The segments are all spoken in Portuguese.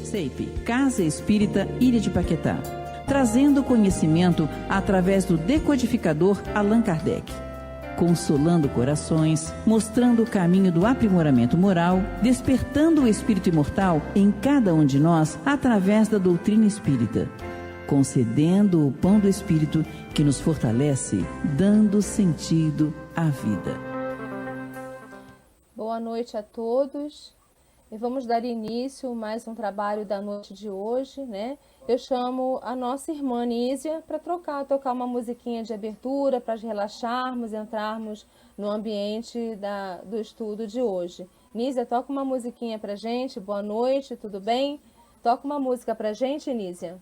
CEIP, Casa Espírita Ilha de Paquetá, trazendo conhecimento através do decodificador Allan Kardec, consolando corações, mostrando o caminho do aprimoramento moral, despertando o espírito imortal em cada um de nós através da doutrina espírita, concedendo o pão do espírito que nos fortalece, dando sentido à vida. Boa noite a todos. E vamos dar início a mais um trabalho da noite de hoje, né? Eu chamo a nossa irmã Nízia para tocar uma musiquinha de abertura, para relaxarmos, entrarmos no ambiente do estudo de hoje. Nízia, toca uma musiquinha para gente. Boa noite, tudo bem? Toca uma música para gente, Nízia.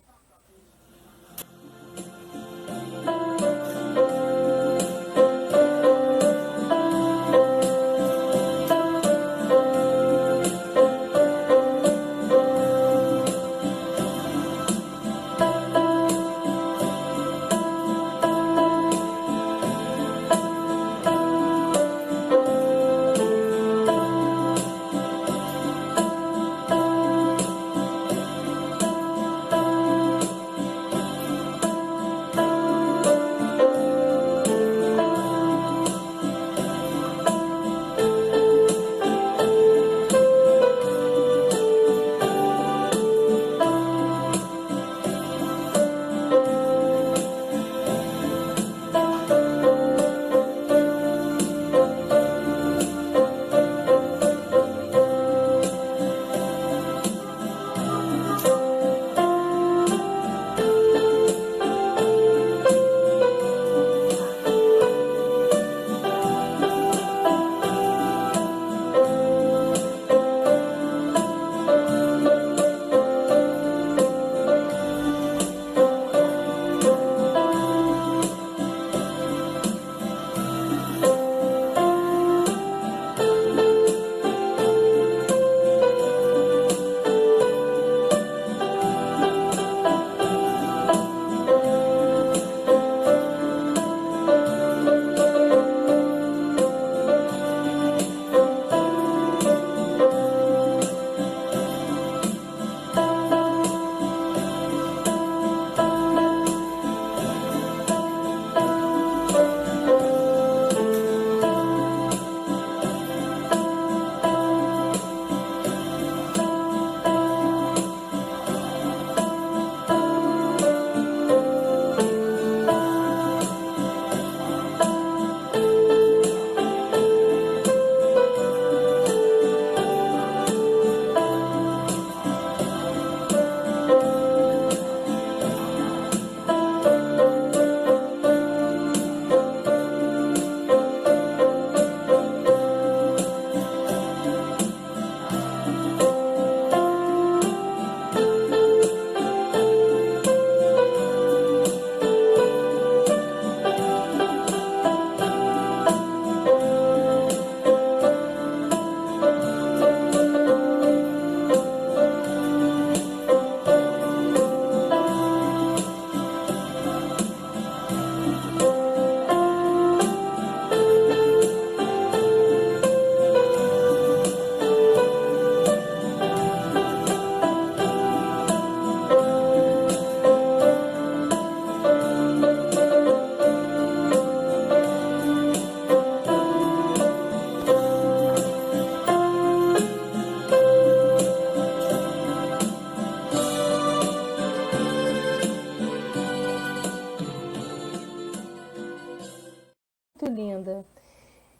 Linda.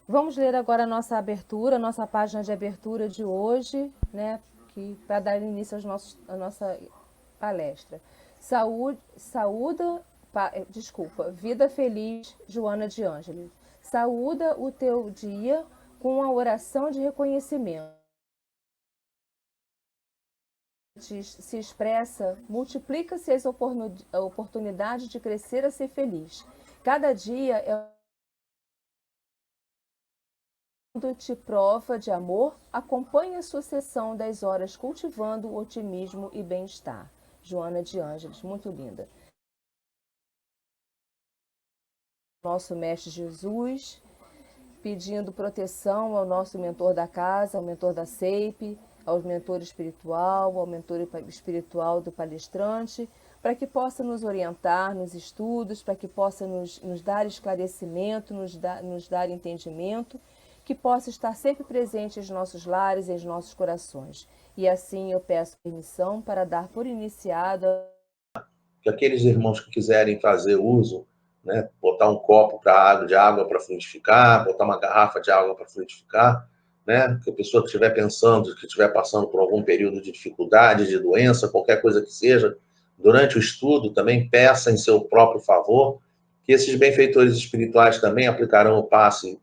Vamos ler agora a nossa abertura, a nossa página de abertura de hoje, né, para dar início à nossa palestra. Vida feliz, Joana de Ângeles. Saúda o teu dia com a oração de reconhecimento. Se expressa, multiplica-se as oportunidades de crescer a ser feliz. Cada dia é te prova de amor, acompanha a sucessão das horas cultivando o otimismo e bem-estar. Joana de Ângeles, muito linda. Nosso Mestre Jesus, pedindo proteção ao nosso mentor da casa, ao mentor da CEIP, ao mentor espiritual do palestrante, para que possa nos orientar nos estudos, para que possa nos dar esclarecimento, nos dar entendimento, que possa estar sempre presente em nossos lares, em nossos corações. E assim eu peço permissão para dar por iniciado. Que aqueles irmãos que quiserem fazer uso, né, botar um copo de água para frutificar, botar uma garrafa de água para frutificar, né, que a pessoa que estiver pensando, que estiver passando por algum período de dificuldade, de doença, qualquer coisa que seja, durante o estudo também peça em seu próprio favor, que esses benfeitores espirituais também aplicarão o passe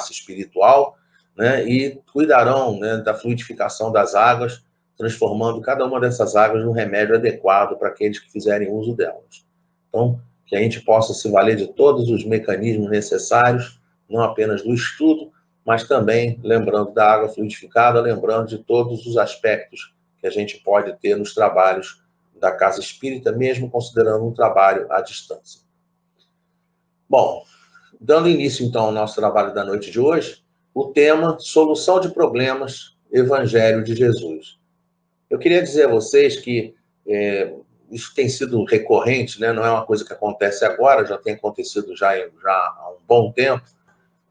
espiritual, né, e cuidarão, né, da fluidificação das águas, transformando cada uma dessas águas num remédio adequado para aqueles que fizerem uso delas. Então, que a gente possa se valer de todos os mecanismos necessários, não apenas do estudo, mas também lembrando da água fluidificada, lembrando de todos os aspectos que a gente pode ter nos trabalhos da Casa Espírita, mesmo considerando um trabalho à distância. Bom, dando início, então, ao nosso trabalho da noite de hoje, o tema Solução de Problemas, Evangelho de Jesus. Eu queria dizer a vocês que isso tem sido recorrente, né? Não é uma coisa que acontece agora, já tem acontecido já há um bom tempo.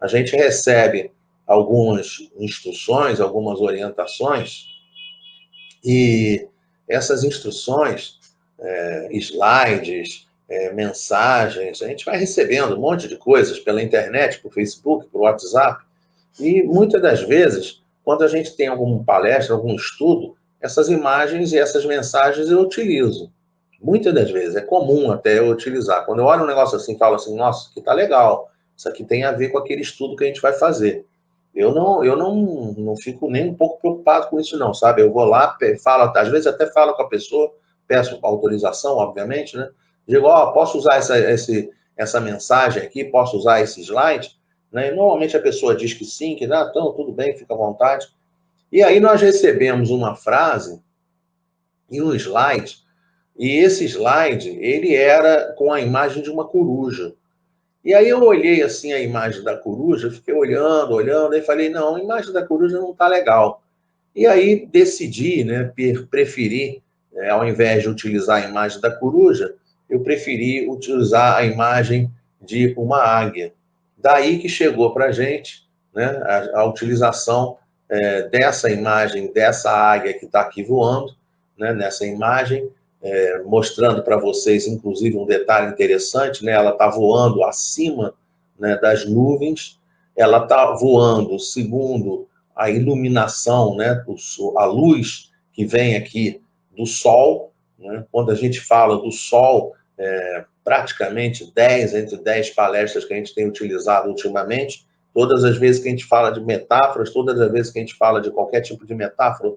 A gente recebe algumas instruções, algumas orientações, e essas instruções, slides, mensagens, a gente vai recebendo um monte de coisas pela internet, por Facebook, por WhatsApp, e muitas das vezes, quando a gente tem alguma palestra, algum estudo, essas imagens e essas mensagens eu utilizo. Muitas das vezes, é comum até eu utilizar. Quando eu olho um negócio assim, falo assim, nossa, isso aqui tá legal, isso aqui tem a ver com aquele estudo que a gente vai fazer. Eu não fico nem um pouco preocupado com isso não, sabe? Eu vou lá, falo, às vezes até falo com a pessoa, peço autorização, obviamente, né? Digo, posso usar essa mensagem aqui, posso usar esse slide? Né? E normalmente a pessoa diz que sim, que não, então tudo bem, fica à vontade. E aí nós recebemos uma frase e um slide, e esse slide, ele era com a imagem de uma coruja. E aí eu olhei assim a imagem da coruja, fiquei olhando, e falei, não, a imagem da coruja não está legal. E aí decidi, né, preferi, ao invés de utilizar a imagem da coruja, eu preferi utilizar a imagem de uma águia. Daí que chegou para a gente, né, a utilização dessa imagem, dessa águia que está aqui voando, né, nessa imagem, mostrando para vocês, inclusive, um detalhe interessante, né, ela está voando acima, né, das nuvens, ela está voando segundo a iluminação, né, a luz que vem aqui do Sol, né, quando a gente fala do Sol, praticamente entre 10 palestras que a gente tem utilizado ultimamente, todas as vezes que a gente fala de metáforas, todas as vezes que a gente fala de qualquer tipo de metáfora,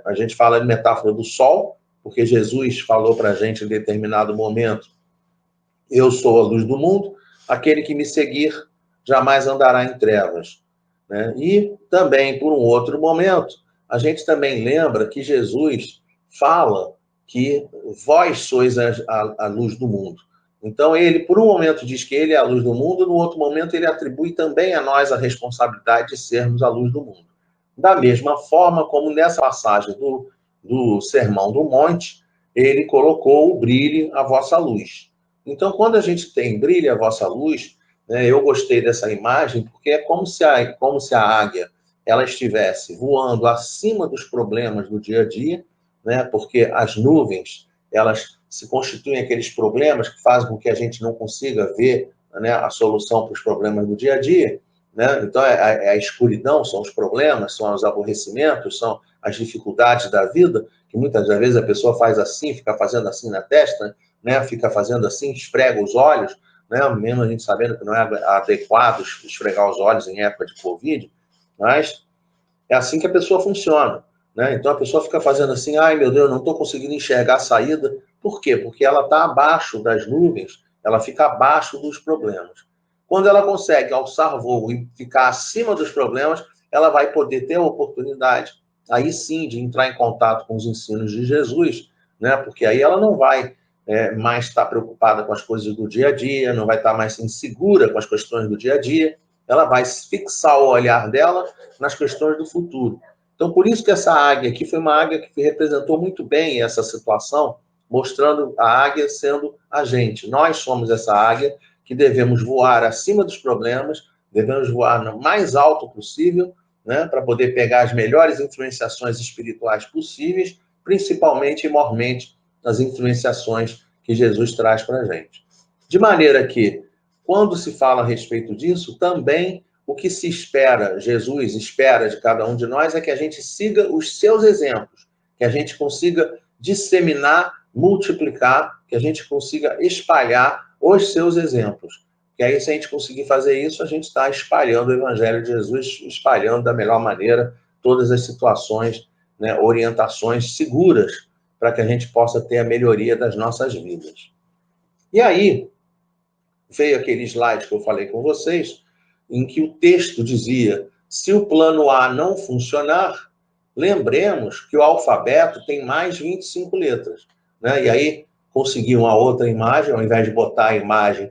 a gente fala de metáfora do Sol, porque Jesus falou para a gente em determinado momento, eu sou a luz do mundo, aquele que me seguir jamais andará em trevas. Né? E também, por um outro momento, a gente também lembra que Jesus fala que vós sois a luz do mundo. Então, ele, por um momento, diz que ele é a luz do mundo, no outro momento, ele atribui também a nós a responsabilidade de sermos a luz do mundo. Da mesma forma como nessa passagem do Sermão do Monte, ele colocou o brilhe a vossa luz. Então, quando a gente tem brilhe a vossa luz, né, eu gostei dessa imagem, porque é como se a águia ela estivesse voando acima dos problemas do dia a dia, né, porque as nuvens, elas se constituem aqueles problemas que fazem com que a gente não consiga ver, né, a solução para os problemas do dia a dia. Né? Então, a escuridão são os problemas, são os aborrecimentos, são as dificuldades da vida, que muitas das vezes a pessoa faz assim, fica fazendo assim na testa, né? Fica fazendo assim, esfrega os olhos, né? Mesmo a gente sabendo que não é adequado esfregar os olhos em época de Covid, mas é assim que a pessoa funciona. Né? Então a pessoa fica fazendo assim, ai meu Deus, não estou conseguindo enxergar a saída. Por quê? Porque ela está abaixo das nuvens, ela fica abaixo dos problemas. Quando ela consegue alçar voo e ficar acima dos problemas, ela vai poder ter a oportunidade, aí sim, de entrar em contato com os ensinos de Jesus, né? Porque aí ela não vai mais estar preocupada com as coisas do dia a dia, não vai estar mais insegura com as questões do dia a dia, ela vai fixar o olhar dela nas questões do futuro. Então, por isso que essa águia aqui foi uma águia que representou muito bem essa situação, mostrando a águia sendo a gente. Nós somos essa águia que devemos voar acima dos problemas, devemos voar no mais alto possível, né, para poder pegar as melhores influenciações espirituais possíveis, principalmente e mormente as influenciações que Jesus traz para a gente. De maneira que, quando se fala a respeito disso, também o que se espera, Jesus espera de cada um de nós, é que a gente siga os seus exemplos, que a gente consiga disseminar, multiplicar, que a gente consiga espalhar os seus exemplos. Que aí, se a gente conseguir fazer isso, a gente está espalhando o Evangelho de Jesus, espalhando da melhor maneira todas as situações, né, orientações seguras para que a gente possa ter a melhoria das nossas vidas. E aí, veio aquele slide que eu falei com vocês, em que o texto dizia, se o plano A não funcionar, lembremos que o alfabeto tem mais 25 letras, né? E aí, consegui uma outra imagem, ao invés de botar a imagem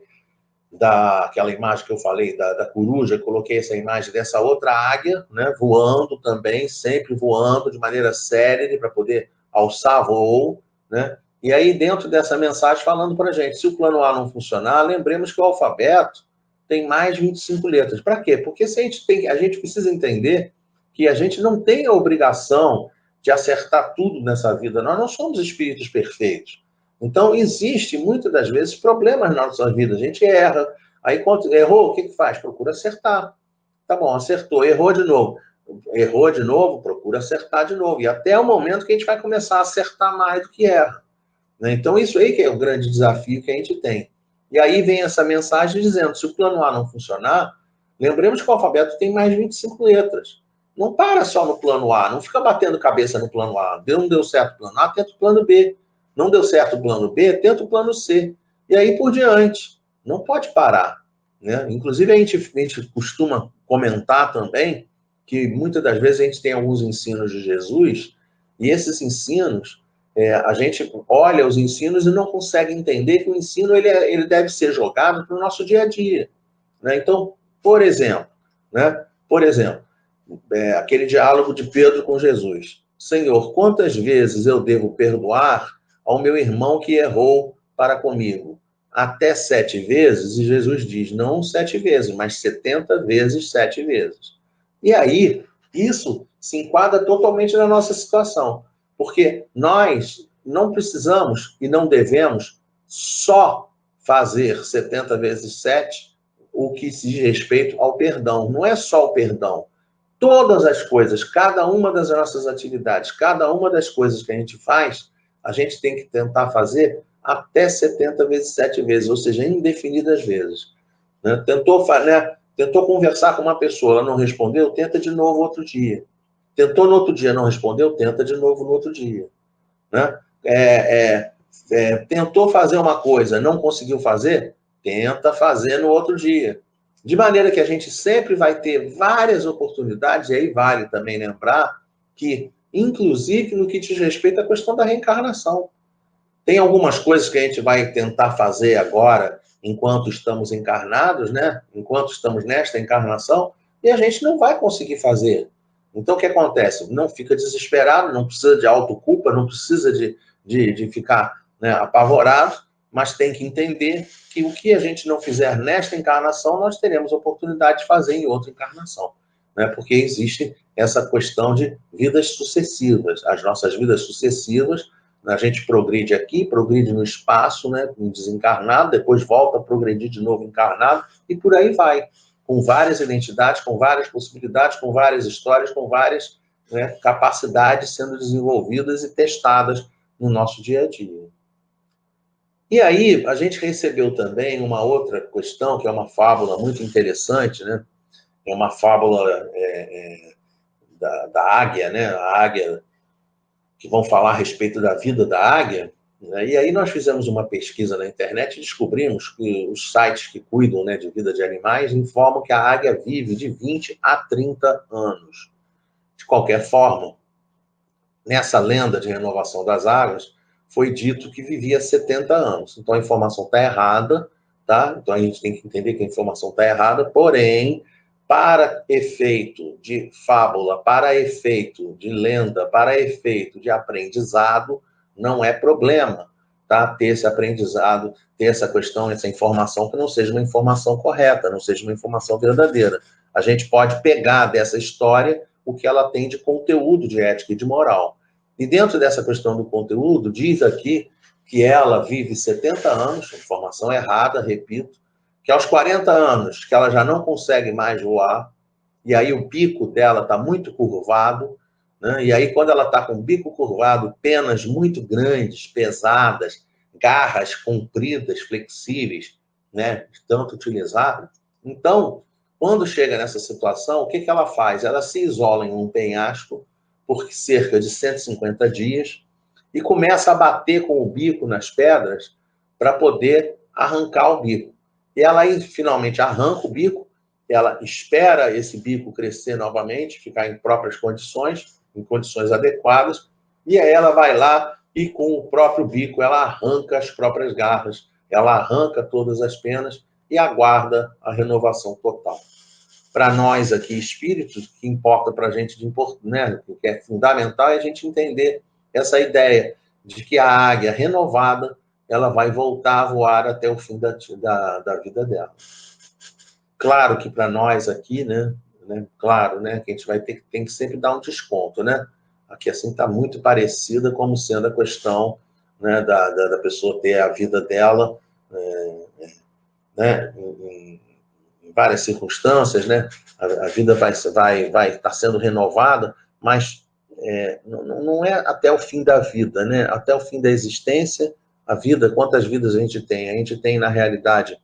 daquela imagem que eu falei, da coruja, coloquei essa imagem dessa outra águia, né, voando também, sempre voando de maneira célere para poder alçar voo, né? E aí, dentro dessa mensagem, falando para a gente, se o plano A não funcionar, lembremos que o alfabeto tem mais de 25 letras. Para quê? Porque se a gente precisa entender que a gente não tem a obrigação de acertar tudo nessa vida. Nós não somos espíritos perfeitos. Então, existe, muitas das vezes, problemas na nossa vida. A gente erra. Aí, quando errou, o que faz? Procura acertar. Tá bom, acertou. Errou de novo. Errou de novo, procura acertar de novo. E até o momento que a gente vai começar a acertar mais do que erra. Né? Então, isso aí que é o grande desafio que a gente tem. E aí vem essa mensagem dizendo, se o plano A não funcionar, lembremos que o alfabeto tem mais de 25 letras. Não para só no plano A, não fica batendo cabeça no plano A. Não deu certo o plano A, tenta o plano B. Não deu certo o plano B, tenta o plano C. E aí por diante. Não pode parar. Né? Inclusive, a gente costuma comentar também que muitas das vezes a gente tem alguns ensinos de Jesus e esses ensinos, a gente olha os ensinos e não consegue entender que o ensino ele deve ser jogado para o nosso dia a dia. Né? Então, por exemplo, aquele diálogo de Pedro com Jesus. Senhor, quantas vezes eu devo perdoar ao meu irmão que errou para comigo? Até 7 vezes? E Jesus diz, não 7 vezes, mas 70 vezes 7 vezes. E aí, isso se enquadra totalmente na nossa situação. Porque nós não precisamos e não devemos só fazer 70 vezes 7 o que se diz respeito ao perdão. Não é só o perdão. Todas as coisas, cada uma das nossas atividades, cada uma das coisas que a gente faz, a gente tem que tentar fazer até 70 vezes 7 vezes, ou seja, indefinidas vezes. Né? Tentou conversar com uma pessoa, ela não respondeu, tenta de novo outro dia. Tentou no outro dia, não respondeu, tenta de novo no outro dia. Né? Tentou fazer uma coisa, não conseguiu fazer, tenta fazer no outro dia. De maneira que a gente sempre vai ter várias oportunidades, e aí vale também lembrar que, inclusive, no que diz respeito à questão da reencarnação. Tem algumas coisas que a gente vai tentar fazer agora, enquanto estamos encarnados, né? Enquanto estamos nesta encarnação, e a gente não vai conseguir fazer. Então, o que acontece? Não fica desesperado, não precisa de autoculpa, não precisa de ficar, né, apavorado, mas tem que entender que o que a gente não fizer nesta encarnação, nós teremos oportunidade de fazer em outra encarnação. Né? Porque existe essa questão de vidas sucessivas. As nossas vidas sucessivas, a gente progride aqui, progride no espaço, né, desencarnado, depois volta a progredir de novo encarnado, e por aí vai. Com várias identidades, com várias possibilidades, com várias histórias, com várias, né, capacidades sendo desenvolvidas e testadas no nosso dia a dia. E aí, a gente recebeu também uma outra questão, que é uma fábula muito interessante, né? É uma fábula da águia, né? A águia, que vão falar a respeito da vida da águia. Né? E aí nós fizemos uma pesquisa na internet e descobrimos que os sites que cuidam, né, de vida de animais informam que a águia vive de 20 a 30 anos. De qualquer forma, nessa lenda de renovação das águas, foi dito que vivia 70 anos. Então, a informação está errada, tá? Então, a gente tem que entender que a informação está errada, porém, para efeito de fábula, para efeito de lenda, para efeito de aprendizado, não é problema, tá? Ter esse aprendizado, ter essa questão, essa informação que não seja uma informação correta, não seja uma informação verdadeira. A gente pode pegar dessa história o que ela tem de conteúdo de ética e de moral. E dentro dessa questão do conteúdo, diz aqui que ela vive 70 anos, informação errada, repito, que aos 40 anos que ela já não consegue mais voar, e aí o bico dela está muito curvado, né? E aí quando ela está com o bico curvado, penas muito grandes, pesadas, garras compridas, flexíveis, né? Tanto utilizar. Então, quando chega nessa situação, o que ela faz? Ela se isola em um penhasco por cerca de 150 dias e começa a bater com o bico nas pedras para poder arrancar o bico. E ela aí finalmente arranca o bico, ela espera esse bico crescer novamente, ficar em próprias condições, em condições adequadas, e aí ela vai lá e com o próprio bico ela arranca as próprias garras, ela arranca todas as penas e aguarda a renovação total. Para nós aqui, espíritos, o que importa para a gente, né, o que é fundamental é a gente entender essa ideia de que a águia renovada ela vai voltar a voar até o fim da vida dela. Claro que para nós aqui, né, claro, né, que a gente tem que sempre dar um desconto, né? Aqui assim está muito parecida como sendo a questão, né, da pessoa ter a vida dela, né, em várias circunstâncias, né? A vida vai estar sendo renovada, mas não é até o fim da vida, né? Até o fim da existência, a vida, quantas vidas a gente tem? A gente tem, na realidade,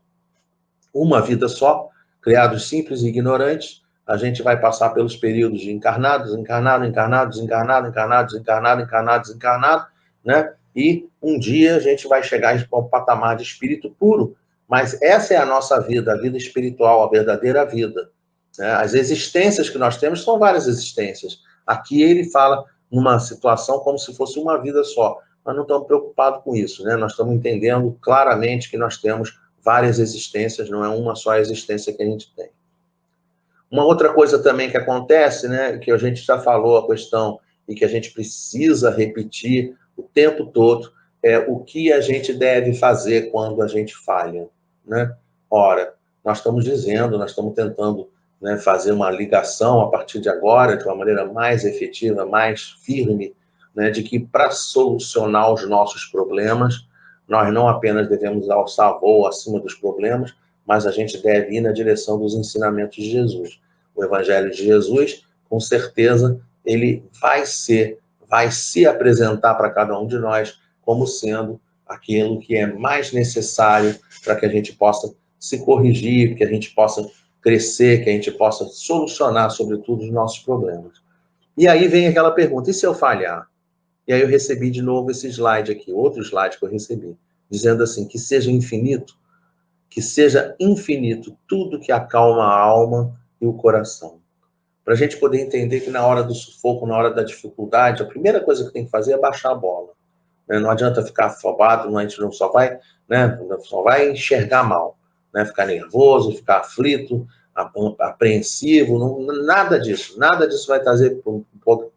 uma vida só, criados simples e ignorantes, a gente vai passar pelos períodos de encarnados, né? E um dia a gente vai chegar ao patamar de espírito puro, mas essa é a nossa vida, a vida espiritual, a verdadeira vida. As existências que nós temos são várias existências. Aqui ele fala numa situação como se fosse uma vida só. Nós não estamos preocupados com isso, né? Nós estamos entendendo claramente que nós temos várias existências, não é uma só existência que a gente tem. Uma outra coisa também que acontece, né, que a gente já falou a questão e que a gente precisa repetir o tempo todo, é o que a gente deve fazer quando a gente falha, né? Ora, nós estamos tentando, né, fazer uma ligação a partir de agora, de uma maneira mais efetiva, mais firme, né, de que para solucionar os nossos problemas, nós não apenas devemos alçar voo acima dos problemas, mas a gente deve ir na direção dos ensinamentos de Jesus. O Evangelho de Jesus, com certeza, ele vai se apresentar para cada um de nós como sendo aquilo que é mais necessário para que a gente possa se corrigir, que a gente possa crescer, que a gente possa solucionar, sobretudo, os nossos problemas. E aí vem aquela pergunta, e se eu falhar? E aí eu recebi de novo esse slide aqui, outro slide que eu recebi, dizendo assim, que seja infinito tudo que acalma a alma e o coração. Para a gente poder entender que na hora do sufoco, na hora da dificuldade, a primeira coisa que tem que fazer é baixar a bola. Não adianta ficar afobado, a gente não só vai, né, só vai enxergar mal, né, ficar nervoso, ficar aflito, apreensivo, nada disso vai trazer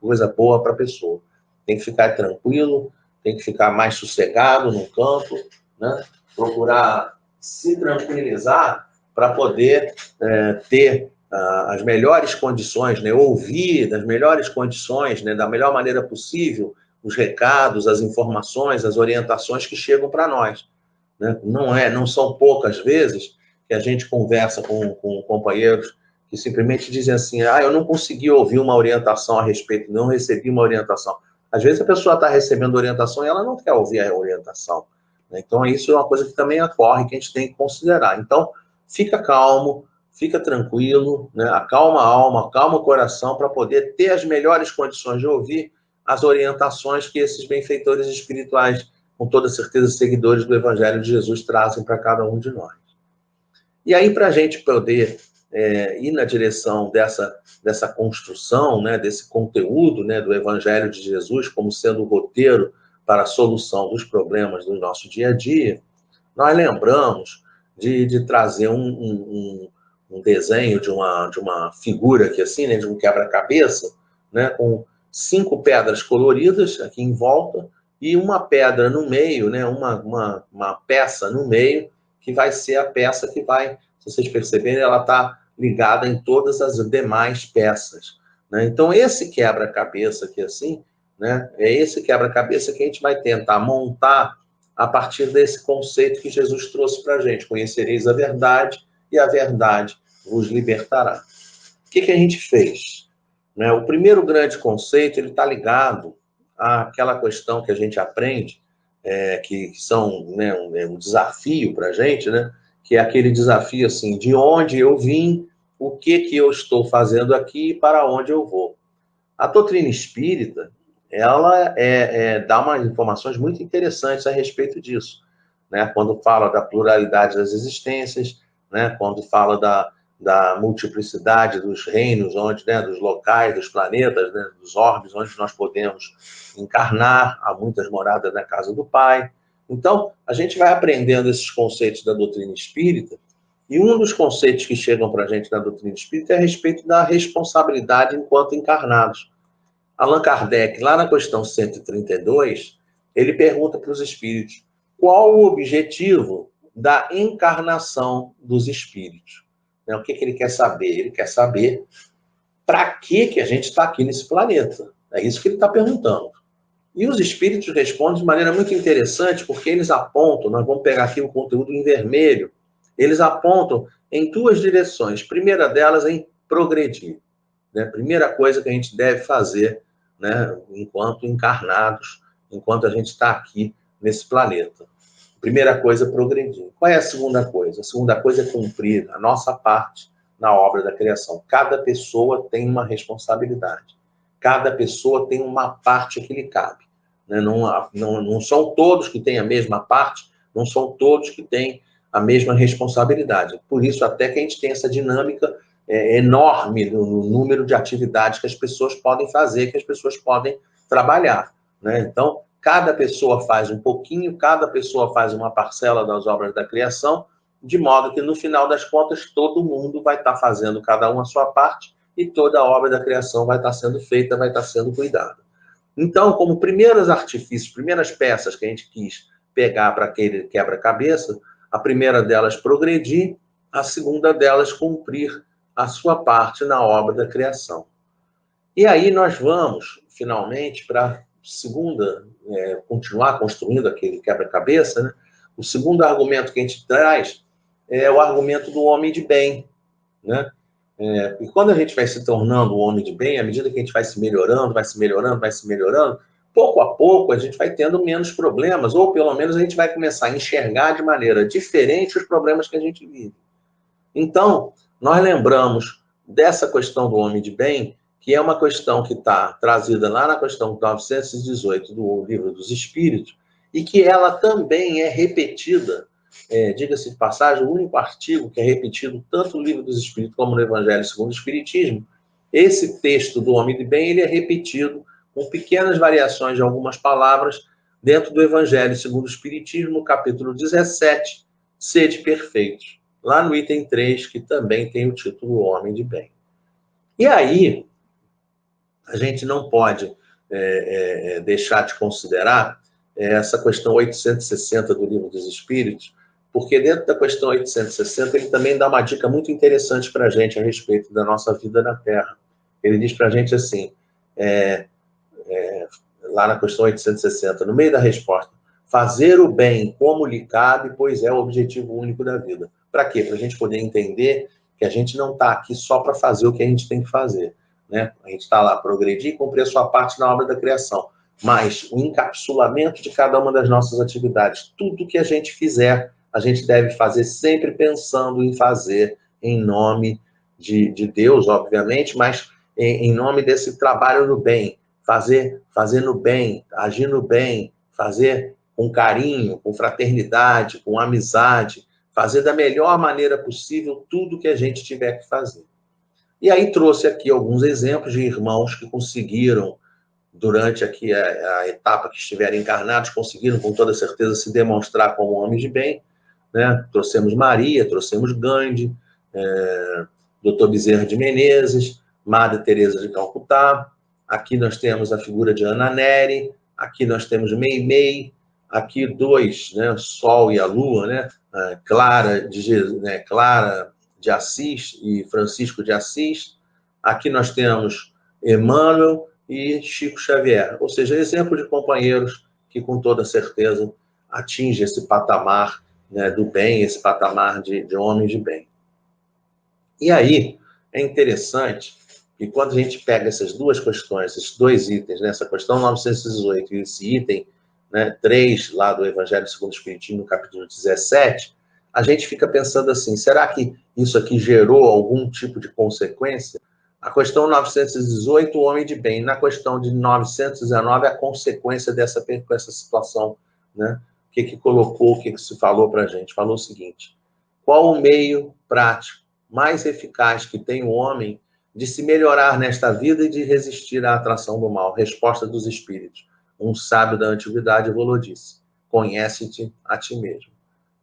coisa boa para a pessoa. Tem que ficar tranquilo, tem que ficar mais sossegado no canto, né, procurar se tranquilizar para poder ter as melhores condições, né, ouvir das melhores condições, né, da melhor maneira possível, os recados, as informações, as orientações que chegam para nós. Né? Não são poucas vezes que a gente conversa com companheiros que simplesmente dizem assim, eu não consegui ouvir uma orientação a respeito, não recebi uma orientação. Às vezes a pessoa está recebendo orientação e ela não quer ouvir a orientação. Né? Então, isso é uma coisa que também ocorre, que a gente tem que considerar. Então, fica calmo, fica tranquilo, né? Acalma a alma, acalma o coração para poder ter as melhores condições de ouvir as orientações que esses benfeitores espirituais, com toda certeza, seguidores do Evangelho de Jesus, trazem para cada um de nós. E aí, para a gente poder ir na direção dessa construção, né, desse conteúdo, né, do Evangelho de Jesus, como sendo o roteiro para a solução dos problemas do nosso dia a dia, nós lembramos de trazer um desenho de uma figura aqui assim, né, de um quebra-cabeça, né, com 5 pedras coloridas aqui em volta e uma pedra no meio, né, uma peça no meio, que vai ser a peça que vai, se vocês perceberem, ela está ligada em todas as demais peças, né? Então, esse quebra-cabeça aqui assim, né, é esse quebra-cabeça que a gente vai tentar montar a partir desse conceito que Jesus trouxe para a gente: conhecereis a verdade e a verdade vos libertará. O que a gente fez? Né? O primeiro grande conceito, ele está ligado àquela questão que a gente aprende, que são, né, um desafio para a gente, né? Que é aquele desafio assim, de onde eu vim, o que eu estou fazendo aqui e para onde eu vou. A doutrina espírita, ela dá umas informações muito interessantes a respeito disso, né? Quando fala da pluralidade das existências, né? Quando fala da multiplicidade dos reinos, onde, né, dos locais, dos planetas, né, dos orbes, onde nós podemos encarnar, há muitas moradas na casa do Pai. Então, a gente vai aprendendo esses conceitos da doutrina espírita, e um dos conceitos que chegam para a gente na doutrina espírita é a respeito da responsabilidade enquanto encarnados. Allan Kardec, lá na questão 132, ele pergunta para os espíritos: qual o objetivo da encarnação dos espíritos? O que ele quer saber? Ele quer saber para que a gente está aqui nesse planeta. É isso que ele está perguntando. E os espíritos respondem de maneira muito interessante, porque eles apontam, nós vamos pegar aqui o conteúdo em vermelho, eles apontam em 2 direções. Primeira delas, em progredir. Né? Primeira coisa que a gente deve fazer, né, enquanto encarnados, enquanto a gente está aqui nesse planeta. Primeira coisa, progredir. Qual é a segunda coisa? A segunda coisa é cumprir a nossa parte na obra da criação. Cada pessoa tem uma responsabilidade. Cada pessoa tem uma parte que lhe cabe. Né? Não são todos que têm a mesma parte, não são todos que têm a mesma responsabilidade. Por isso, até que a gente tem essa dinâmica enorme no número de atividades que as pessoas podem fazer, que as pessoas podem trabalhar. Né? Então, cada pessoa faz um pouquinho, cada pessoa faz uma parcela das obras da criação, de modo que, no final das contas, todo mundo vai estar fazendo cada um a sua parte e toda a obra da criação vai estar sendo feita, vai estar sendo cuidada. Então, como primeiros artifícios, primeiras peças que a gente quis pegar para aquele quebra-cabeça, a primeira delas progredir, a segunda delas cumprir a sua parte na obra da criação. E aí nós vamos, finalmente, para a segunda, continuar construindo aquele quebra-cabeça, né? O segundo argumento que a gente traz é o argumento do homem de bem, né? E quando a gente vai se tornando um homem de bem, à medida que a gente vai se melhorando, pouco a pouco a gente vai tendo menos problemas, ou pelo menos a gente vai começar a enxergar de maneira diferente os problemas que a gente vive. Então, nós lembramos dessa questão do homem de bem, que é uma questão que está trazida lá na questão 918 do Livro dos Espíritos, e que ela também é repetida, diga-se de passagem, o único artigo que é repetido tanto no Livro dos Espíritos como no Evangelho segundo o Espiritismo. Esse texto do homem de bem, ele é repetido com pequenas variações de algumas palavras dentro do Evangelho segundo o Espiritismo, no capítulo 17, Sede Perfeitos, lá no item 3, que também tem o título Homem de Bem. E aí, a gente não pode deixar de considerar essa questão 860 do Livro dos Espíritos, porque dentro da questão 860 ele também dá uma dica muito interessante para a gente a respeito da nossa vida na Terra. Ele diz para a gente assim, lá na questão 860, no meio da resposta: fazer o bem como lhe cabe, pois é o objetivo único da vida. Para quê? Para a gente poder entender que a gente não está aqui só para fazer o que a gente tem que fazer. Né? A gente está lá para progredir e cumprir a sua parte na obra da criação. Mas o encapsulamento de cada uma das nossas atividades, tudo que a gente fizer, a gente deve fazer sempre pensando em fazer em nome de Deus, obviamente, mas em nome desse trabalho no bem. Fazer no bem, agir no bem, fazer com carinho, com fraternidade, com amizade, fazer da melhor maneira possível tudo que a gente tiver que fazer. E aí trouxe aqui alguns exemplos de irmãos que conseguiram, durante aqui a etapa que estiveram encarnados, conseguiram com toda certeza se demonstrar como homens de bem. Né? Trouxemos Maria, trouxemos Gandhi, Dr. Bezerra de Menezes, Madre Teresa de Calcutá. Aqui nós temos a figura de Ana Nery, aqui nós temos Meimei, aqui dois, né, Sol e a Lua, né, Clara de Assis e Francisco de Assis. Aqui nós temos Emmanuel e Chico Xavier, ou seja, exemplo de companheiros que com toda certeza atingem esse patamar, né, do bem, esse patamar de homens de bem. E aí é interessante que quando a gente pega essas duas questões, esses dois itens, né, essa questão 918 e esse item, né, 3 lá do Evangelho segundo o Espiritismo, no capítulo 17, a gente fica pensando assim, será que isso aqui gerou algum tipo de consequência? A questão 918, o homem de bem. Na questão de 919, a consequência dessa situação, né? O que colocou, o que se falou para a gente? Falou o seguinte: qual o meio prático mais eficaz que tem o homem de se melhorar nesta vida e de resistir à atração do mal? Resposta dos espíritos. Um sábio da antiguidade falou disso: conhece-te a ti mesmo.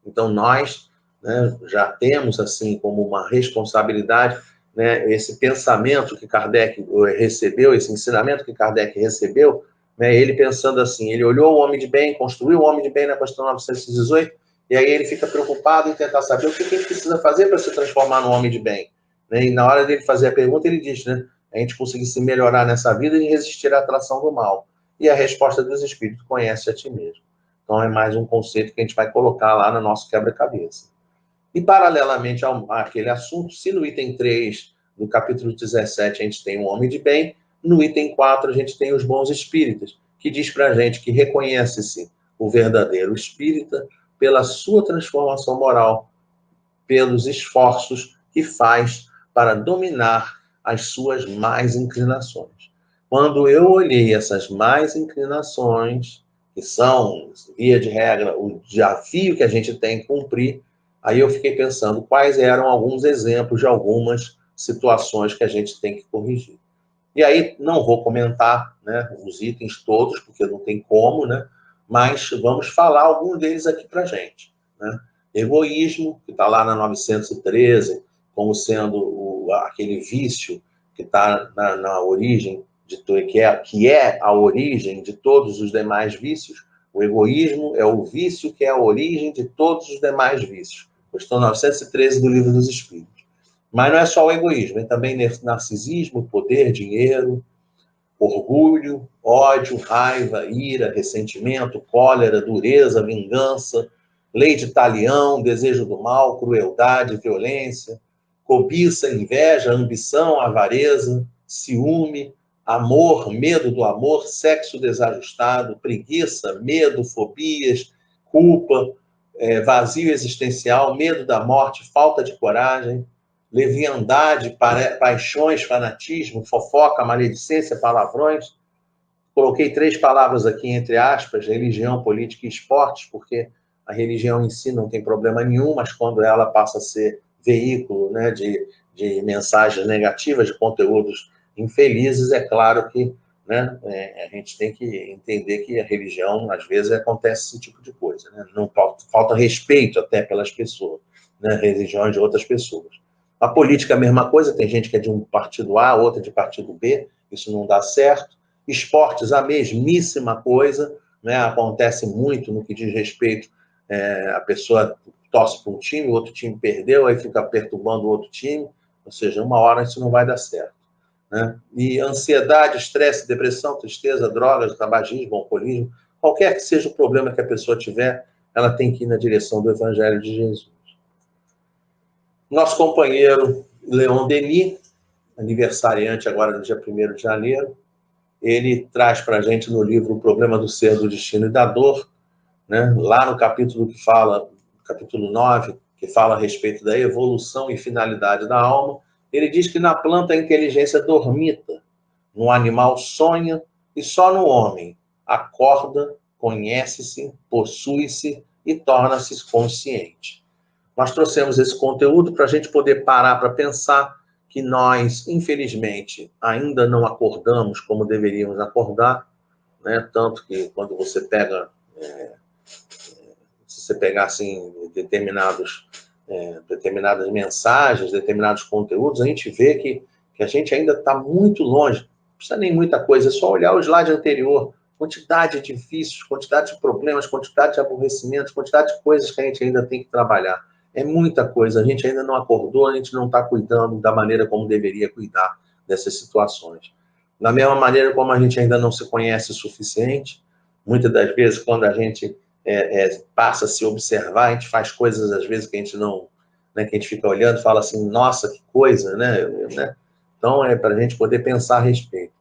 Então, nós, né, já temos, assim, como uma responsabilidade, né, esse pensamento que Kardec recebeu, esse ensinamento que Kardec recebeu, né, ele pensando assim, ele olhou o homem de bem, construiu o homem de bem na questão 918, e aí ele fica preocupado em tentar saber o que ele precisa fazer para se transformar num homem de bem. Né? E na hora dele fazer a pergunta, ele diz, né, a gente conseguir se melhorar nessa vida e resistir à atração do mal. E a resposta dos espíritos: conhece a ti mesmo. Então é mais um conceito que a gente vai colocar lá no nosso quebra-cabeça. E, paralelamente àquele assunto, se no item 3 do capítulo 17 a gente tem um homem de bem, no item 4 a gente tem os bons espíritas, que diz para a gente que reconhece-se o verdadeiro espírita pela sua transformação moral, pelos esforços que faz para dominar as suas más inclinações. Quando eu olhei essas más inclinações, que são, via de regra, o desafio que a gente tem que cumprir, aí eu fiquei pensando quais eram alguns exemplos de algumas situações que a gente tem que corrigir. E aí não vou comentar, né, os itens todos, porque não tem como, né, mas vamos falar alguns deles aqui para a gente. Né? Egoísmo, que está lá na 913, como sendo aquele vício que está na origem, que é a origem de todos os demais vícios. O egoísmo é o vício que é a origem de todos os demais vícios. Questão 913 do Livro dos Espíritos. Mas não é só o egoísmo, é também narcisismo, poder, dinheiro, orgulho, ódio, raiva, ira, ressentimento, cólera, dureza, vingança, lei de talião, desejo do mal, crueldade, violência, cobiça, inveja, ambição, avareza, ciúme, amor, medo do amor, sexo desajustado, preguiça, medo, fobias, culpa, vazio existencial, medo da morte, falta de coragem, leviandade, paixões, fanatismo, fofoca, maledicência, palavrões. Coloquei 3 palavras aqui entre aspas: religião, política e esportes, porque a religião em si não tem problema nenhum, mas quando ela passa a ser veículo, né, de mensagens negativas, de conteúdos infelizes, é claro que, né, a gente tem que entender que a religião, às vezes, acontece esse tipo de coisa. Né? Não falta respeito até pelas pessoas, né, religiões de outras pessoas. A política é a mesma coisa, tem gente que é de um partido A, outra de partido B, isso não dá certo. Esportes, a mesmíssima coisa, né? Acontece muito no que diz respeito, a pessoa torce para um time, o outro time perdeu, aí fica perturbando o outro time, ou seja, uma hora isso não vai dar certo. Né? E ansiedade, estresse, depressão, tristeza, drogas, tabagismo, alcoolismo, qualquer que seja o problema que a pessoa tiver, ela tem que ir na direção do Evangelho de Jesus. Nosso companheiro Leon Denis, aniversariante agora no dia 1º de janeiro, ele traz para a gente no livro O Problema do Ser, do Destino e da Dor, né? Lá no capítulo capítulo 9, que fala a respeito da evolução e finalidade da alma, ele diz que na planta a inteligência dormita, no animal sonha e só no homem acorda, conhece-se, possui-se e torna-se consciente. Nós trouxemos esse conteúdo para a gente poder parar para pensar que nós, infelizmente, ainda não acordamos como deveríamos acordar, né? Tanto que quando você pega, se você pegar assim, determinados determinadas mensagens, determinados conteúdos, a gente vê que a gente ainda está muito longe. Não precisa nem muita coisa, é só olhar o slide anterior. Quantidade de vícios, quantidade de problemas, quantidade de aborrecimentos, quantidade de coisas que a gente ainda tem que trabalhar. É muita coisa, a gente ainda não acordou, a gente não está cuidando da maneira como deveria cuidar dessas situações. Da mesma maneira como a gente ainda não se conhece o suficiente, muitas das vezes, quando a gente passa a se observar, a gente faz coisas, às vezes, que a gente não... Né, que a gente fica olhando e fala assim, nossa, que coisa, né? Então, é para a gente poder pensar a respeito.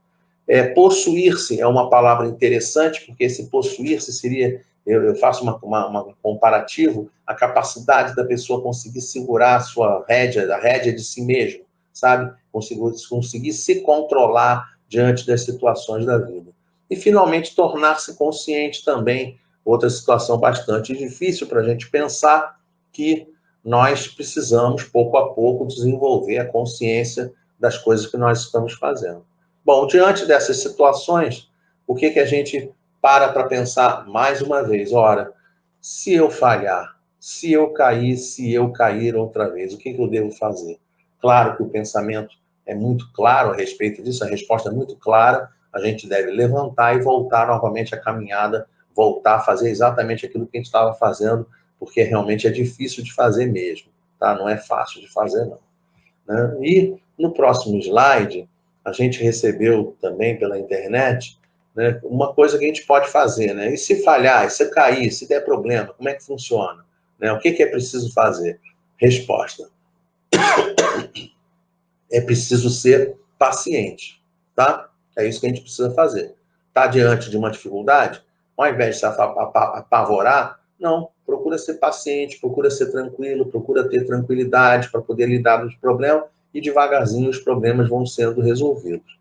Possuir-se é uma palavra interessante, porque esse possuir-se seria, eu faço um comparativo, a capacidade da pessoa conseguir segurar a rédea de si mesmo, sabe? Conseguir se controlar diante das situações da vida. E, finalmente, tornar-se consciente também, outra situação bastante difícil para a gente pensar, que nós precisamos, pouco a pouco, desenvolver a consciência das coisas que nós estamos fazendo. Bom, diante dessas situações, o que a gente para pensar mais uma vez? Ora, se eu falhar, se eu cair outra vez, o que eu devo fazer? Claro que o pensamento é muito claro a respeito disso, a resposta é muito clara, a gente deve levantar e voltar novamente a caminhada, voltar a fazer exatamente aquilo que a gente estava fazendo, porque realmente é difícil de fazer mesmo, tá? Não é fácil de fazer, não. Né? E no próximo slide, a gente recebeu também pela internet, né, uma coisa que a gente pode fazer, né? E se falhar, e se cair, se der problema, como é que funciona? Né? O que é preciso fazer? Resposta. É preciso ser paciente, tá? É isso que a gente precisa fazer. Está diante de uma dificuldade? Ao invés de se apavorar, não, procura ser paciente, procura ser tranquilo, procura ter tranquilidade para poder lidar com os problemas e devagarzinho os problemas vão sendo resolvidos.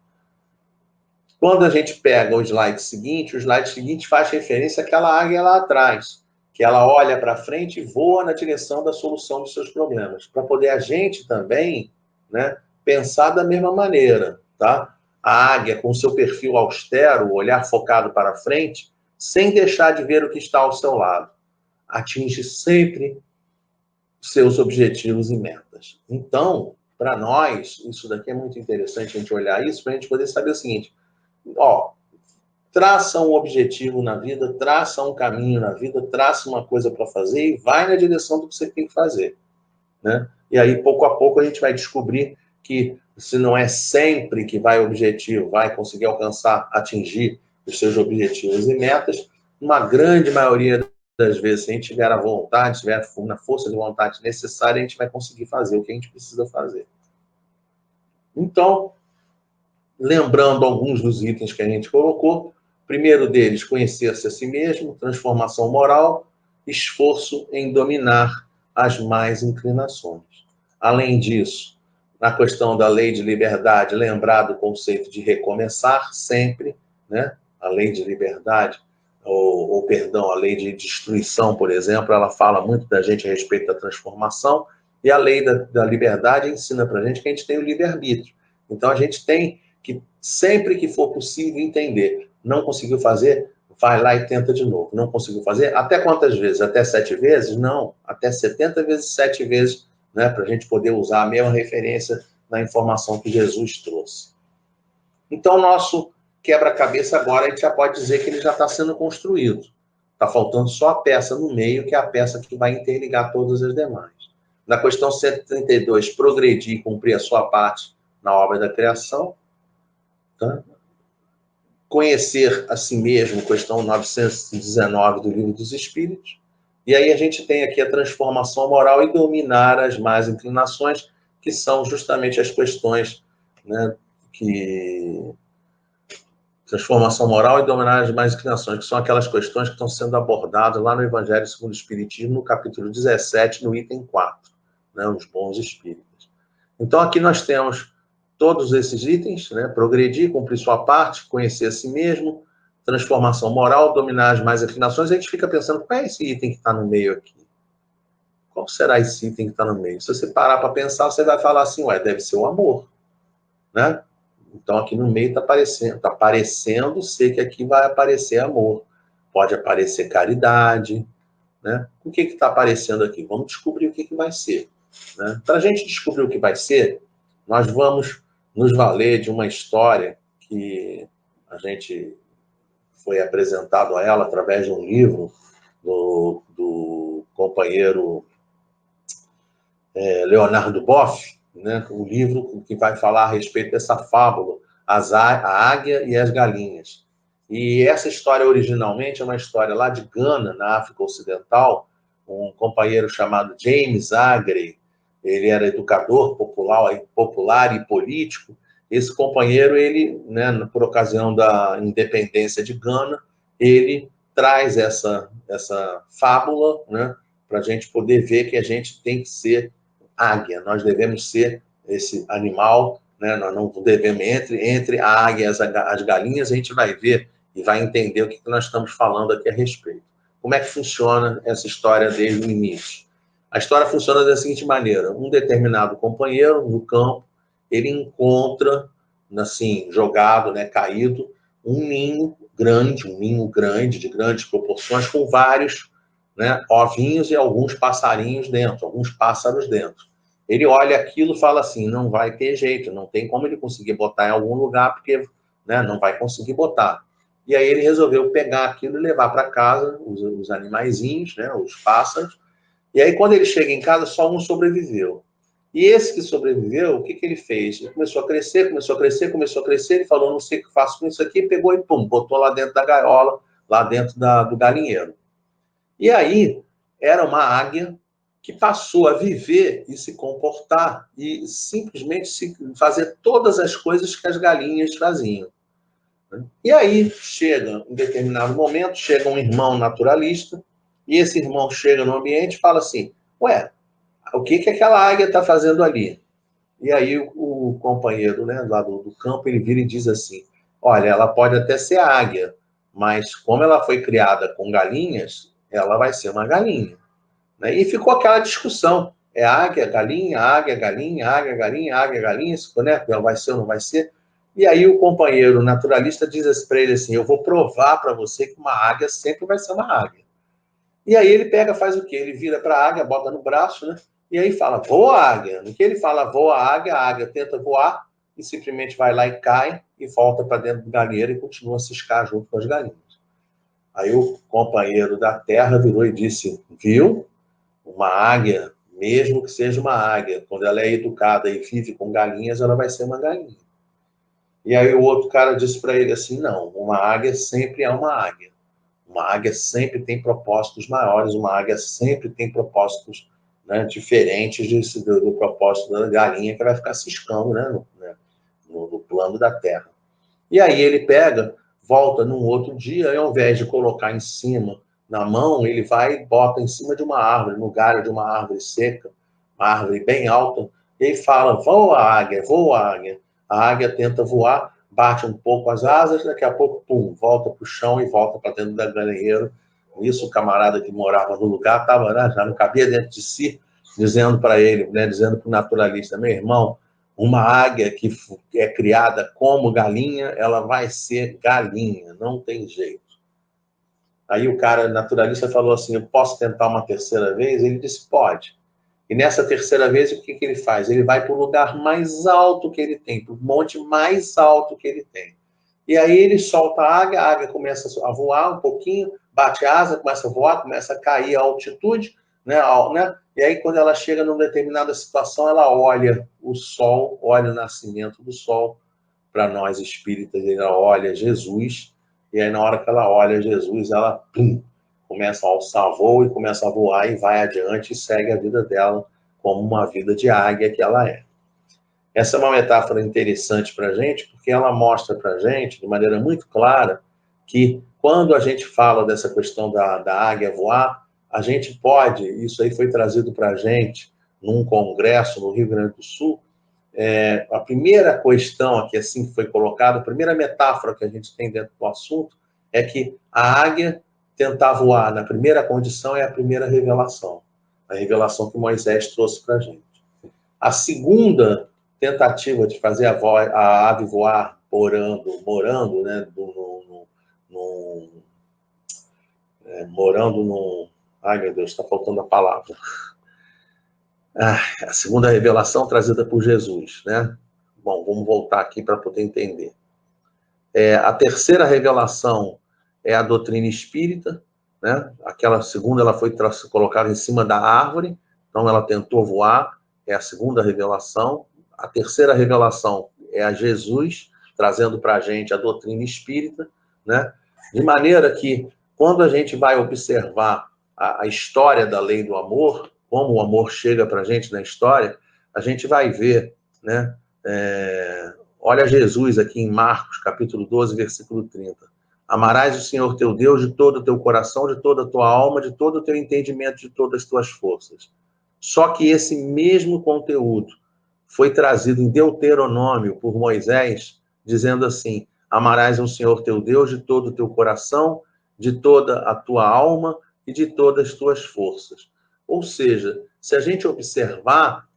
Quando a gente pega o slide seguinte faz referência àquela águia lá atrás, que ela olha para frente e voa na direção da solução dos seus problemas, para poder a gente também, né, pensar da mesma maneira, tá? A águia, com seu perfil austero, o olhar focado para frente, sem deixar de ver o que está ao seu lado, atinge sempre seus objetivos e metas. Então, para nós, isso daqui é muito interessante a gente olhar isso, para a gente poder saber o seguinte, traça um objetivo na vida, traça um caminho na vida, traça uma coisa para fazer e vai na direção do que você tem que fazer, né? E aí, pouco a pouco, a gente vai descobrir que se não é sempre que vai conseguir alcançar, atingir os seus objetivos e metas, uma grande maioria das vezes, se a gente tiver a vontade, tiver na força de vontade necessária, a gente vai conseguir fazer o que a gente precisa fazer. Então, lembrando alguns dos itens que a gente colocou, primeiro deles, conhecer-se a si mesmo, transformação moral, esforço em dominar as más inclinações. Além disso, na questão da lei de liberdade, lembrar do conceito de recomeçar sempre, né? A lei de liberdade, perdão, a lei de destruição, por exemplo, ela fala muito da gente a respeito da transformação, e a lei da liberdade ensina para a gente que a gente tem o livre-arbítrio. Então, a gente tem que, sempre que for possível, entender. Não conseguiu fazer, vai lá e tenta de novo. Não conseguiu fazer, até quantas vezes? Até 7 vezes? Não, até 70 vezes 7 vezes, né, para a gente poder usar a mesma referência na informação que Jesus trouxe. Então, nosso quebra-cabeça agora, a gente já pode dizer que ele já está sendo construído. Está faltando só a peça no meio, que é a peça que vai interligar todas as demais. Na questão 132, progredir e cumprir a sua parte na obra da criação. Tá? Conhecer a si mesmo, questão 919 do Livro dos Espíritos. E aí a gente tem aqui a transformação moral e dominar as más inclinações, que são justamente as questões, né, transformação moral e dominar as más inclinações, que são aquelas questões que estão sendo abordadas lá no Evangelho segundo o Espiritismo, no capítulo 17, no item 4, né, os bons espíritos. Então aqui nós temos todos esses itens, né? Progredir, cumprir sua parte, conhecer a si mesmo, transformação moral, dominar as más inclinações. A gente fica pensando, qual é esse item que está no meio aqui? Qual será esse item que está no meio? Se você parar para pensar, você vai falar assim, deve ser o amor, né? Então aqui no meio está parecendo ser que aqui vai aparecer amor. Pode aparecer caridade, né? O que está aparecendo aqui? Vamos descobrir o que vai ser. Né? Para a gente descobrir o que vai ser, nós vamos nos valer de uma história que a gente foi apresentado a ela através de um livro do companheiro Leonardo Boff, né? Um livro que vai falar a respeito dessa fábula, a águia e as galinhas. E essa história originalmente é uma história lá de Gana, na África Ocidental, um companheiro chamado James Aggrey, ele era educador popular e político. Esse companheiro, ele, né, por ocasião da independência de Gana, ele traz essa fábula, né, para a gente poder ver que a gente tem que ser águia, nós devemos ser esse animal, né? Nós não devemos, entre a águia e as galinhas, a gente vai ver e vai entender o que nós estamos falando aqui a respeito. Como é que funciona essa história desde o início? A história funciona da seguinte maneira: um determinado companheiro no campo, ele encontra, assim, jogado, né, caído, um ninho grande, de grandes proporções, com vários, né, ovinhos e alguns passarinhos dentro, alguns pássaros dentro. Ele olha aquilo e fala assim, não vai ter jeito, não tem como ele conseguir botar em algum lugar, porque, né, não vai conseguir botar. E aí ele resolveu pegar aquilo e levar para casa os animaizinhos, né, os pássaros. E aí quando ele chega em casa, só um sobreviveu. E esse que sobreviveu, o que ele fez? Ele começou a crescer, ele falou, não sei o que faço com isso aqui, pegou e pum, botou lá dentro da gaiola, lá dentro do galinheiro. E aí, era uma águia que passou a viver e se comportar e simplesmente fazer todas as coisas que as galinhas faziam. E aí, chega, em determinado momento, chega um irmão naturalista, e esse irmão chega no ambiente e fala assim, ué, o que aquela águia está fazendo ali? E aí o companheiro, né, lá do campo, ele vira e diz assim, olha, ela pode até ser águia, mas como ela foi criada com galinhas, ela vai ser uma galinha. Né? E ficou aquela discussão. É águia, galinha, águia, galinha, águia, galinha, águia, galinha, né? Ela vai ser ou não vai ser? E aí o companheiro naturalista diz para ele assim, eu vou provar para você que uma águia sempre vai ser uma águia. E aí ele pega, faz o quê? Ele vira para a águia, bota no braço, né? E aí fala, voa águia. No que ele fala, voa águia, a águia tenta voar e simplesmente vai lá e cai e volta para dentro do galinheiro e continua a ciscar junto com as galinhas. Aí o companheiro da terra virou e disse, viu? Uma águia, mesmo que seja uma águia, quando ela é educada e vive com galinhas, ela vai ser uma galinha. E aí o outro cara disse para ele assim, não, uma águia sempre é uma águia. Uma águia sempre tem propósitos maiores, uma águia sempre tem propósitos, né, diferentes do propósito da galinha que vai ficar ciscando, né, no plano da terra. E aí ele pega, volta num outro dia, e ao invés de colocar em cima, na mão, ele vai e bota em cima de uma árvore, no galho de uma árvore seca, uma árvore bem alta, e ele fala, voa águia, voa águia. A águia tenta voar, bate um pouco as asas, daqui a pouco, pum, volta para o chão e volta para dentro da galinheiro. Isso, o camarada que morava no lugar estava, né, já não cabia dentro de si, dizendo para ele, né, dizendo para o naturalista, meu irmão, uma águia que é criada como galinha, ela vai ser galinha, não tem jeito. Aí o cara naturalista falou assim, eu posso tentar uma terceira vez? Ele disse, pode. E nessa terceira vez, o que ele faz? Ele vai para o lugar mais alto que ele tem, para o monte mais alto que ele tem. E aí ele solta a águia começa a voar um pouquinho, bate a asa, começa a voar, começa a cair a altitude, né? E aí quando ela chega numa determinada situação, ela olha o sol, olha o nascimento do sol. Para nós espíritas, ela olha Jesus, e aí na hora que ela olha Jesus, ela começa a alçar voo e começa a voar e vai adiante e segue a vida dela como uma vida de águia que ela é. Essa é uma metáfora interessante para a gente, porque ela mostra para a gente, de maneira muito clara, que quando a gente fala dessa questão da águia voar, a gente pode, isso aí foi trazido para a gente num congresso no Rio Grande do Sul, a primeira questão aqui, assim que foi colocada, a primeira metáfora que a gente tem dentro do assunto é que a águia tentar voar na primeira condição é a primeira revelação, a revelação que Moisés trouxe para a gente. A segunda tentativa de fazer a ave voar morando, né, morando Ai, meu Deus, está faltando a palavra. A segunda revelação trazida por Jesus, né? Bom, vamos voltar aqui para poder entender. A terceira revelação é a doutrina espírita, né? Aquela segunda, ela foi colocada em cima da árvore, então ela tentou voar, é a segunda revelação. A terceira revelação é a Jesus, trazendo para a gente a doutrina espírita, né? De maneira que, quando a gente vai observar a história da lei do amor, como o amor chega para a gente na história, a gente vai ver, né? Olha Jesus aqui em Marcos, capítulo 12, versículo 30. Amarás o Senhor teu Deus de todo o teu coração, de toda a tua alma, de todo o teu entendimento, de todas as tuas forças. Só que esse mesmo conteúdo foi trazido em Deuteronômio por Moisés, dizendo assim: amarás o Senhor teu Deus de todo o teu coração, de toda a tua alma e de todas as tuas forças. Ou seja, se a gente observar,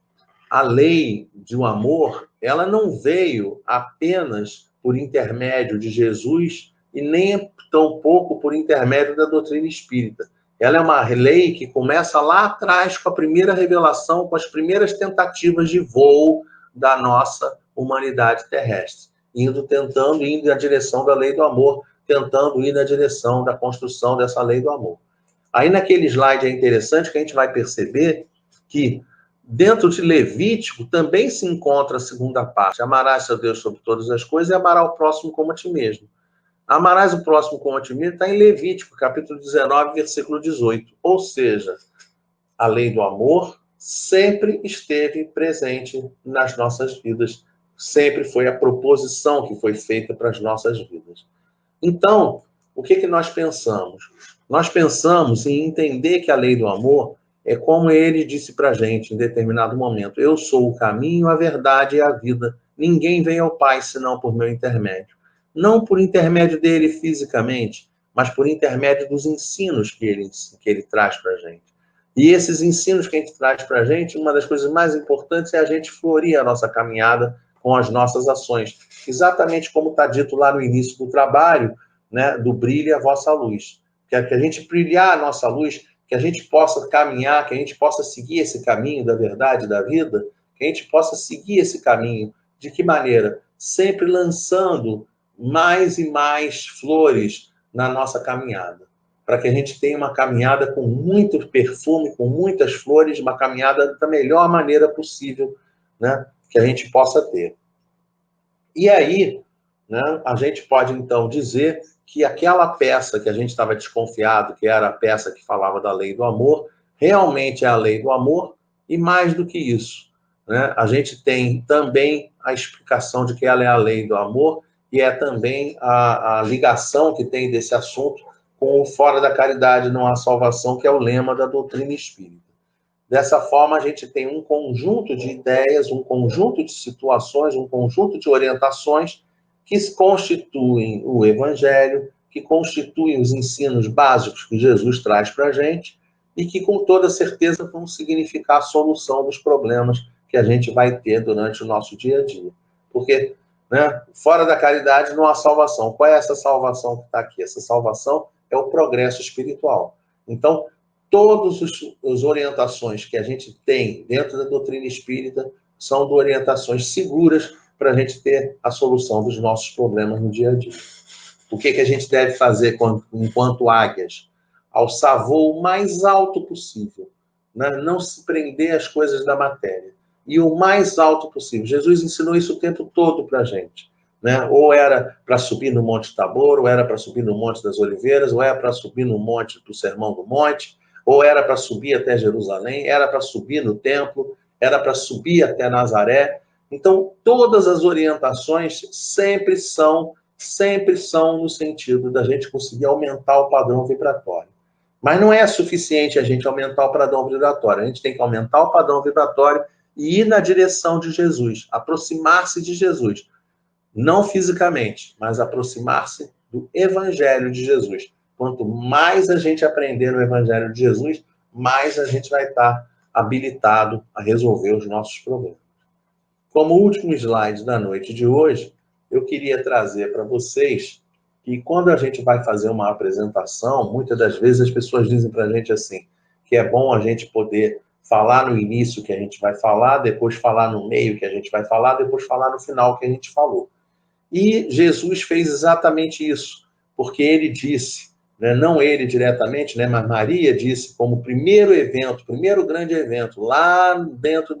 a lei do amor, ela não veio apenas por intermédio de Jesus e nem tampouco por intermédio da doutrina espírita. Ela é uma lei que começa lá atrás com a primeira revelação, com as primeiras tentativas de voo da nossa humanidade terrestre, tentando ir na direção da lei do amor, tentando ir na direção da construção dessa lei do amor. Aí naquele slide é interessante que a gente vai perceber que dentro de Levítico também se encontra a segunda parte. Amarás seu Deus sobre todas as coisas e amarás o próximo como a ti mesmo. Amarás o próximo como a ti mesmo está em Levítico, capítulo 19, versículo 18. Ou seja, a lei do amor sempre esteve presente nas nossas vidas. Sempre foi a proposição que foi feita para as nossas vidas. Então, o que nós pensamos? Nós pensamos em entender que a lei do amor é como ele disse para a gente em determinado momento: eu sou o caminho, a verdade e a vida. Ninguém vem ao Pai senão por meu intermédio. Não por intermédio dele fisicamente, mas por intermédio dos ensinos que ele traz para a gente. E esses ensinos que a gente traz para a gente, uma das coisas mais importantes é a gente florir a nossa caminhada com as nossas ações. Exatamente como está dito lá no início do trabalho, né, do brilhe a vossa luz. Que a gente brilhar a nossa luz, que a gente possa caminhar, que a gente possa seguir esse caminho da verdade e da vida, que a gente possa seguir esse caminho. De que maneira? Sempre lançando mais e mais flores na nossa caminhada, para que a gente tenha uma caminhada com muito perfume, com muitas flores, uma caminhada da melhor maneira possível, né, que a gente possa ter. E aí, né, a gente pode então dizer que aquela peça que a gente estava desconfiado, que era a peça que falava da lei do amor, realmente é a lei do amor, e mais do que isso, né, a gente tem também a explicação de que ela é a lei do amor, e é também a ligação que tem desse assunto com o fora da caridade não há salvação, que é o lema da doutrina espírita. Dessa forma, a gente tem um conjunto de ideias, um conjunto de situações, um conjunto de orientações que constituem o Evangelho, que constituem os ensinos básicos que Jesus traz para a gente e que, com toda certeza, vão significar a solução dos problemas que a gente vai ter durante o nosso dia a dia. Porque, né, fora da caridade não há salvação. Qual é essa salvação que está aqui? Essa salvação é o progresso espiritual. Então, todas as orientações que a gente tem dentro da doutrina espírita são orientações seguras para a gente ter a solução dos nossos problemas no dia a dia. O que a gente deve fazer enquanto águias? Alçar voo o mais alto possível, né? Não se prender às coisas da matéria. E o mais alto possível. Jesus ensinou isso o tempo todo para a gente. Né? Ou era para subir no Monte Tabor, ou era para subir no Monte das Oliveiras, ou era para subir no Monte do Sermão do Monte, ou era para subir até Jerusalém, era para subir no templo, era para subir até Nazaré. Então, todas as orientações sempre são no sentido da gente conseguir aumentar o padrão vibratório. Mas não é suficiente a gente aumentar o padrão vibratório, a gente tem que aumentar o padrão vibratório e ir na direção de Jesus, aproximar-se de Jesus. Não fisicamente, mas aproximar-se do Evangelho de Jesus. Quanto mais a gente aprender no Evangelho de Jesus, mais a gente vai estar habilitado a resolver os nossos problemas. Como último slide da noite de hoje, eu queria trazer para vocês que quando a gente vai fazer uma apresentação, muitas das vezes as pessoas dizem para a gente assim: que é bom a gente poder falar no início que a gente vai falar, depois falar no meio que a gente vai falar, depois falar no final que a gente falou. E Jesus fez exatamente isso, porque ele disse, né, não ele diretamente, né, mas Maria disse como primeiro evento, primeiro grande evento, lá dentro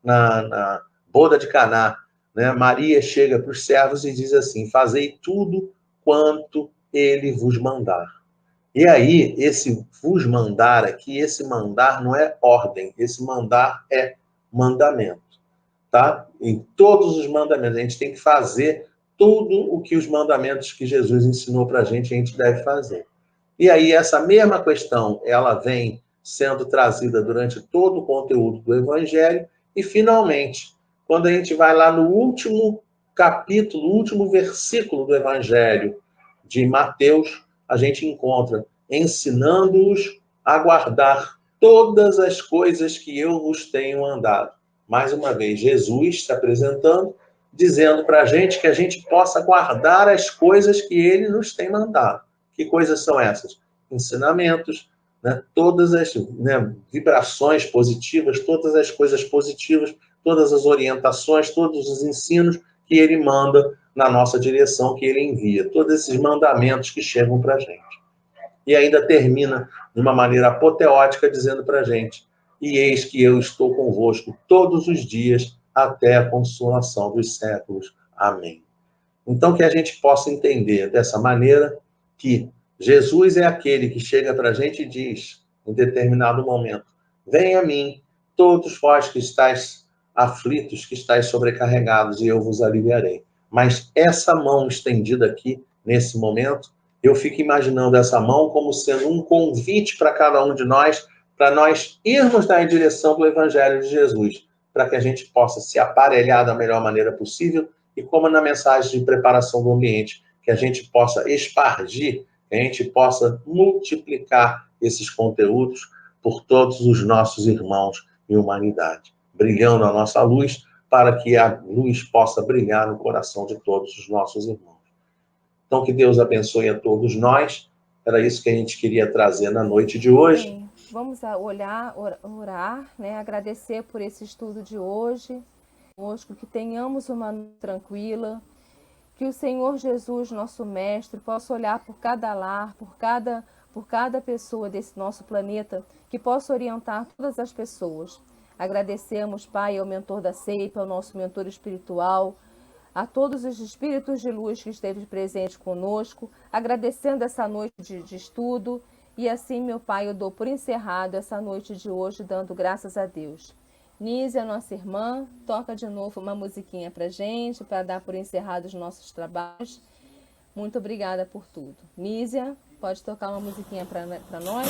na boda de Caná, né, Maria chega para os servos e diz assim: fazei tudo quanto ele vos mandar. E aí, esse vos mandar aqui, esse mandar não é ordem, esse mandar é mandamento, tá? Em todos os mandamentos, a gente tem que fazer tudo o que os mandamentos que Jesus ensinou para a gente deve fazer. E aí, essa mesma questão, ela vem sendo trazida durante todo o conteúdo do Evangelho, e finalmente, quando a gente vai lá no último capítulo, último versículo do Evangelho de Mateus, a gente encontra: ensinando-os a guardar todas as coisas que eu vos tenho mandado. Mais uma vez, Jesus se apresentando, dizendo para a gente que a gente possa guardar as coisas que ele nos tem mandado. Que coisas são essas? Ensinamentos, né? Todas as, né, vibrações positivas, todas as coisas positivas, todas as orientações, todos os ensinos que ele manda na nossa direção, que ele envia. Todos esses mandamentos que chegam para a gente. E ainda termina de uma maneira apoteótica dizendo para a gente: e eis que eu estou convosco todos os dias até a consolação dos séculos. Amém. Então, que a gente possa entender dessa maneira que Jesus é aquele que chega para a gente e diz, em determinado momento: venha a mim, todos vós que estáis aflitos, que estáis sobrecarregados, e eu vos aliviarei. Mas essa mão estendida aqui, nesse momento, eu fico imaginando essa mão como sendo um convite para cada um de nós, para nós irmos na direção do Evangelho de Jesus, para que a gente possa se aparelhar da melhor maneira possível e, como na mensagem de preparação do ambiente, que a gente possa espargir, que a gente possa multiplicar esses conteúdos por todos os nossos irmãos em humanidade, brilhando a nossa luz, para que a luz possa brilhar no coração de todos os nossos irmãos. Então, que Deus abençoe a todos nós. Era isso que a gente queria trazer na noite de hoje. Sim. Vamos orar, né? Agradecer por esse estudo de hoje. Que tenhamos uma noite tranquila. Que o Senhor Jesus, nosso Mestre, possa olhar por cada lar, por cada pessoa desse nosso planeta, que possa orientar todas as pessoas. Agradecemos, Pai, ao mentor da CEIP, ao nosso mentor espiritual, a todos os espíritos de luz que esteve presentes conosco, agradecendo essa noite de estudo. E assim, meu Pai, eu dou por encerrado essa noite de hoje, dando graças a Deus. Nízia, nossa irmã, toca de novo uma musiquinha pra gente, para dar por encerrados os nossos trabalhos. Muito obrigada por tudo. Nízia, pode tocar uma musiquinha para nós?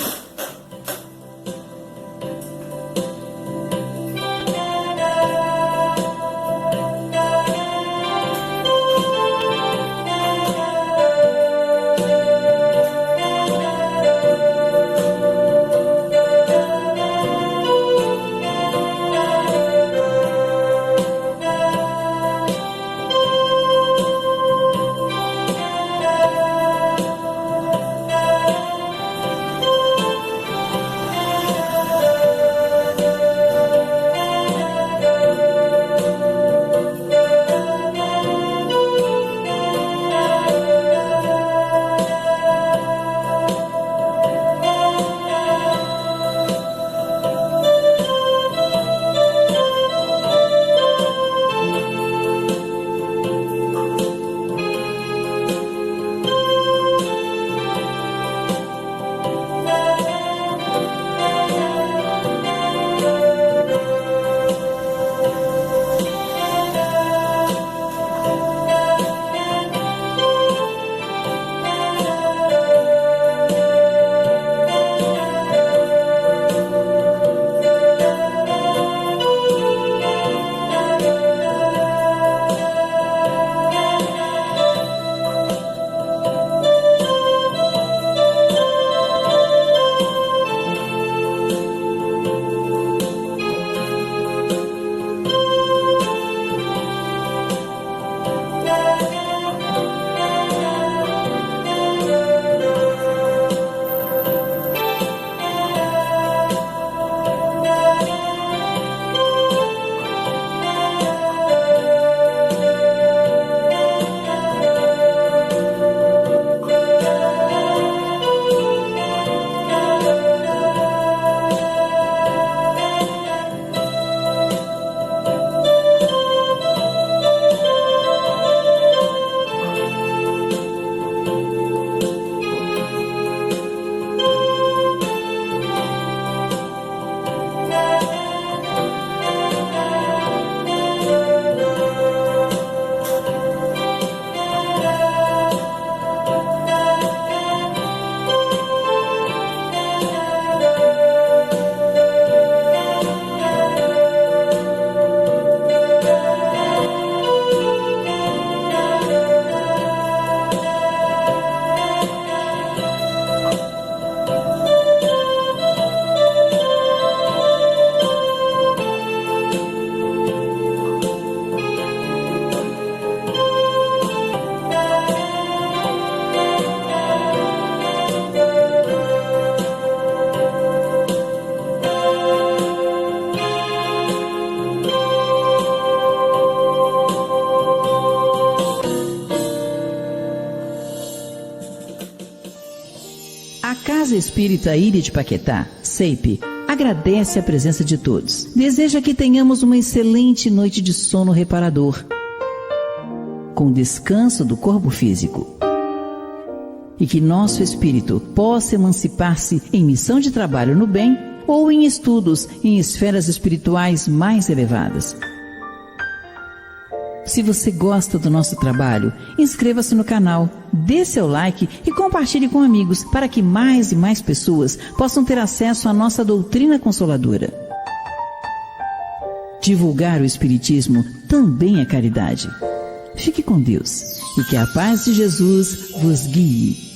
Casa Espírita Ilha de Paquetá, CEIP, agradece a presença de todos. Deseja que tenhamos uma excelente noite de sono reparador, com descanso do corpo físico. E que nosso espírito possa emancipar-se em missão de trabalho no bem ou em estudos em esferas espirituais mais elevadas. Se você gosta do nosso trabalho, inscreva-se no canal, dê seu like e compartilhe com amigos para que mais e mais pessoas possam ter acesso à nossa doutrina consoladora. Divulgar o Espiritismo também é caridade. Fique com Deus e que a paz de Jesus vos guie.